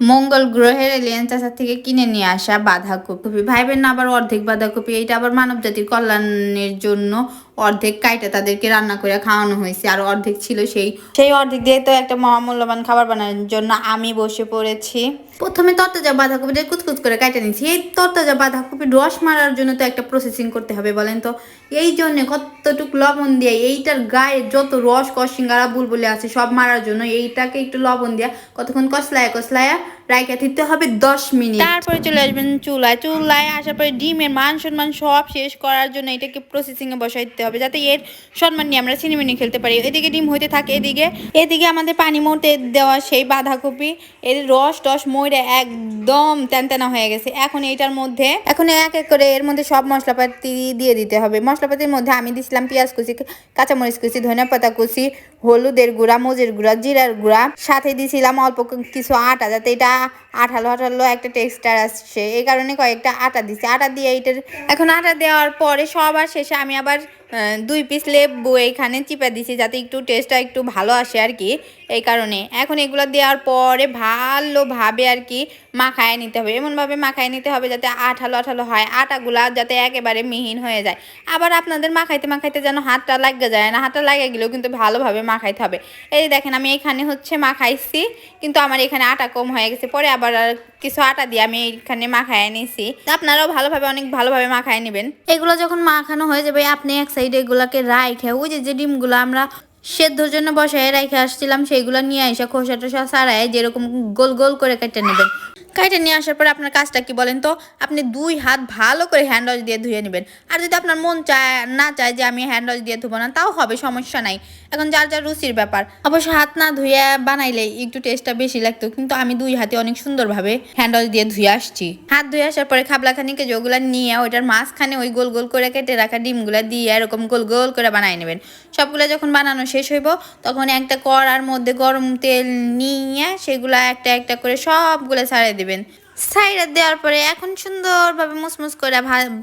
মঙ্গল গ্রহের এলিয়েন চাষা থেকে কিনে নিয়ে আসা বাঁধাকপি, ভাইবেন না আবার অর্ধেক বাঁধাকপি, এইটা আবার মানব জাতির কল্যাণের জন্য অর্ধেক কাইটা তাদেরকে রান্না করে খাওয়ানো হয়েছে, আর অর্ধেক ছিল সেই অর্ধেক দিয়ে তো একটা মহামূল্যবান খাবার বানানোর জন্য আমি বসে পড়েছি। প্রথমে তরতাজা বাঁধাকপিটা কুচকুচ করে কাটে নিচ্ছি। এই তরতাজা বাঁধাকপির রস মারার জন্য তো একটা প্রসেসিং করতে হবে বলেন তো, এই জন্য কতটুকু লবণ দিয়ে এইটার গায়ে যত রস কসিঙ্গারা বুলবুলে আছে সব মারার জন্য এইটাকে একটু লবণ দিয়া কতক্ষণ কসলায়া রাইখা দিতে হবে 10 মিনিট। তারপরে চলে আসবেন চুলায় আসার পরে ডিমের মান সম্মান সব শেষ করার জন্য এটাকে প্রসেসিং এ বসাই দিতে হবে, যাতে এর সম্মান নিয়ে আমরা সিনেমিনি খেলতে পারি। এদিকে ডিম হইতে থাকে, এদিকে আমাদের পানি মরতে দেওয়া সেই বাঁধাকপি এর রস টস মইরে একদম তেনতেনা হয়ে গেছে। এখন এইটার মধ্যে এক এক করে এর মধ্যে সব মশলাপাতি দিয়ে দিতে হবে। মশলাপাতির মধ্যে আমি দিছিলাম পেঁয়াজ কুচি, কাঁচামরিচ কুচি, ধনিয়া পাতা কুচি, হলুদের গুঁড়া, মরিচের গুঁড়া, জিরার গুঁড়া, সাথে দিছিলাম অল্প কিছু আটা, যাতে এটা আঠালো একটা টেক্সচার আসছে, এই কারণে কয়েকটা আটা দিছি। আটা দিয়ে এখন আটা দেওয়ার পরে সবার শেষে আমি আবার 2 পিস লেবু এইখানে চিপে দিছি, যাতে একটু টেস্টটা একটু ভালো আসে আর কি, এই কারণে। এখন এগুলো দেওয়ার পরে ভালোভাবে আর কি মাখায় নিতে হবে, এমনভাবে মাখায় নিতে হবে যাতে আঠালো হয়, আটাগুলা যাতে একেবারে মিহিন হয়ে যায়। আবার আপনাদের মাখাইতে যেন হাতটা লাগে যায় না, হাতটা লাগে গেলেও কিন্তু ভালোভাবে মাখাইতে হবে। এই দেখেন আমি এখানে মাখাইছি, কিন্তু আমার এখানে আটা কম হয়ে গেছে, পরে আবার কিছু আটা দিয়ে আমি এইখানে মাখায় নিছি। আপনারাও অনেক ভালোভাবে মাখায় নেবেন। এগুলো যখন মাখানো হয়ে যাবে আপনি এক সাইডে এগুলাকে রাইখে ওই যে ডিমগুলো আমরা সেদ্ধর জন্য বসায় রেখে আসছিলাম সেইগুলো নিয়ে এসে খোসা টোসা ছাড়াই যেরকম গোল গোল করে কেটে নেবেন। কাইটে নিয়ে আসার পর আপনার কাজটা কি বলেন তো, আপনি 2 হাত ভালো করে হ্যান্ড ওয়াশ দিয়ে ধুয়ে নেবেন। আর যদি আপনার মন চায় যে আমি হ্যান্ড ওয়াশ দিয়ে ধুবো না, তাও হবে, সমস্যা নাই। এখন যার যার রুচির ব্যাপার। অবশ্য হাত না ধুয়ে বানাইলে একটু টেস্টটা বেশি লাগতো, কিন্তু আমি 2 হাতে অনেক সুন্দরভাবে হ্যান্ড ওয়াশ দিয়ে ধুয়ে আসছি। হাত ধুয়ে আসার পরে খাবলাখানিকে যেগুলো নিয়ে ওইটার মাঝখানে ওই গোল গোল করে কেটে রাখা ডিমগুলো দিয়ে এরকম গোল গোল করে বানিয়ে নেবেন। সবগুলো যখন বানানো শেষ হইব তখন একটা কড়ার মধ্যে গরম তেল নিয়ে সেগুলো একটা করে সবগুলো ছাড়িয়ে দেবেন। সাইডে দেওয়ার পরে এখন সুন্দরভাবে মুসমুস করে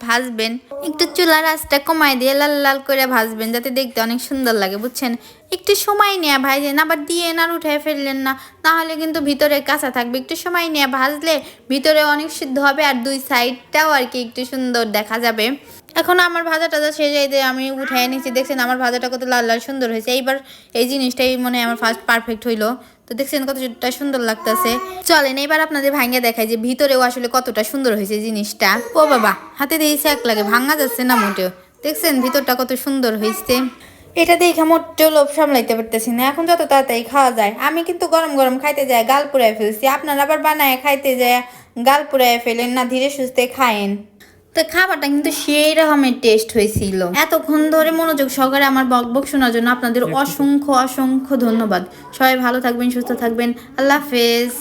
ভাজবেন। একটু চুলার আঁচটা কমায় দিয়ে লাল লাল করে ভাজবেন, যাতে দেখতে অনেক সুন্দর লাগে, বুঝছেন। একটু সময় নিয়ে ভাজেন, আবার দিয়ে না উঠায় ফেললেন না, তাহলে কিন্তু ভিতরে কাঁচা থাকবে। একটু সময় নিয়ে ভাজলে ভিতরে অনেক সিদ্ধ হবে, আর 2 সাইডটাও আর কি একটু সুন্দর দেখা যাবে। এখন আমার ভাজাটা শেষ হয়ে আমি উঠাই নিচ্ছি। দেখছেন আমার ভাজাটা কত লাল লাল সুন্দর হয়েছে। এইবার এই জিনিসটাই মনে হয় আমার ফার্স্ট পারফেক্ট হইলো। তো দেখছেন কতটা সুন্দর লাগতেছে। চলেন এবার আপনাদের ভাঙ্গা দেখাই যে ভিতরেও আসলে কতটা সুন্দর হয়েছে জিনিসটা। ও বাবা, হাতে দিয়েছে এক লাগে, ভাঙ্গা যাচ্ছে না মোটেও। দেখছেন ভিতরটা কত সুন্দর হয়েছে। এটা দেখে মোটেও লোভ সামলাইতে পারতেছি না। এখন যত তাড়াতাড়ি খাওয়া যায়। আমি কিন্তু গরম গরম খাইতে যাই গাল পুড়ায় ফেলছি, আপনারা আবার বানায় খাইতে যায় গাল পুড়ায় ফেলেন না, ধীরে সুস্থে খায়েন। তো খাবারটা কিন্তু সেই রকমের টেস্ট হয়েছিল। এতক্ষণ ধরে মনোযোগ সহকারে আমার বকবক শোনার জন্য আপনাদের অসংখ্য ধন্যবাদ। সবাই ভালো থাকবেন, সুস্থ থাকবেন। আল্লাহ হাফেজ।